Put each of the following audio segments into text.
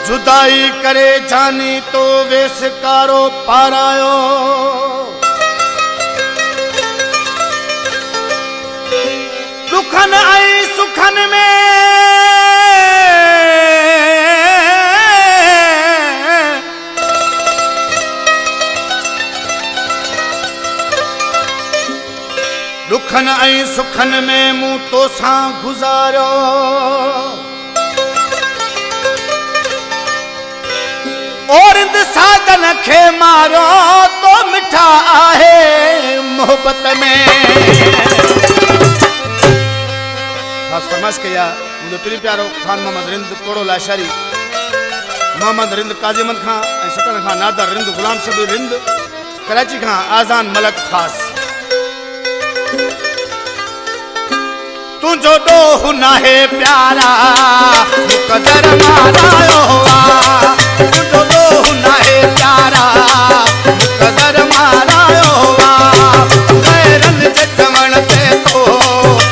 जुदाई करे जानी तो वेसकारो पारायो। दुखन आई सुखन में दुखन आई सुखन में मुंह तो सा गुजारो। और इंद साजन खे मारो तो मिठा आहे मोहब्बत में। समझ के या मुझे प्रिय प्यारो खान मोहम्मद रिंद कोड़ो लाशारी मोहम्मद रिंद काजिमत खां सकन खां नादर रिंद गुलाम शबीर रिंद कराची खां आजान मलक खास। तुझो डोह नाहे प्यारा मुकदर मारायो हुआ। तुझो डोह नाहे प्यारा मुकदर मारायो हुआ। गैरन जे चवण ते तो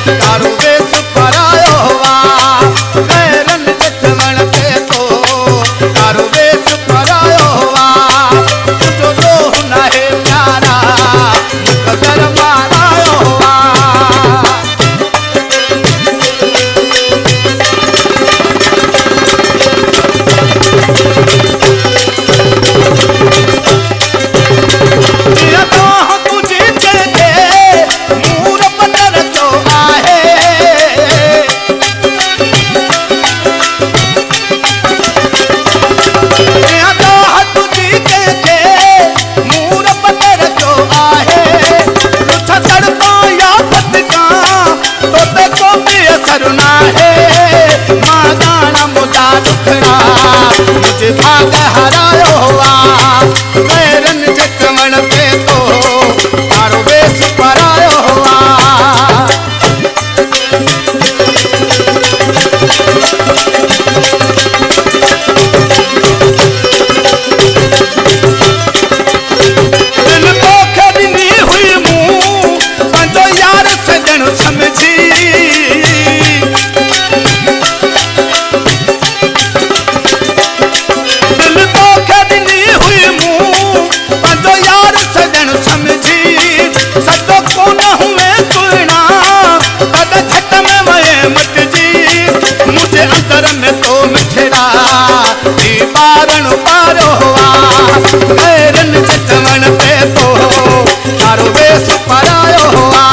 तारो वेस परायो हुआ। गैरन जे चवण ते तो तारो वेस परायो हुआ। तुझो डोह नाहे प्यारा मुकदर मारायो हुआ। मुझे भाग हरायो हुआ। गैरन जे चवण ते तो तारो वेस परायो हुआ। दिल तोखे ॾिनी हुई मूं पंहिंजो यार सजण समझी। अंदर में तो मिठड़ा बारण पारो हुआ। गैरन जे चवण ते तो तारो वेस परायो हुआ।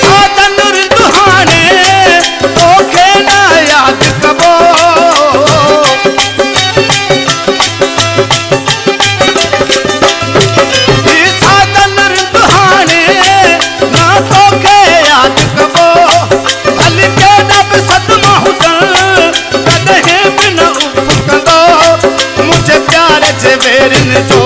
साजन रिंदुहाने तोखे ना याद कबो। मुझे प्यार जे वेरन जो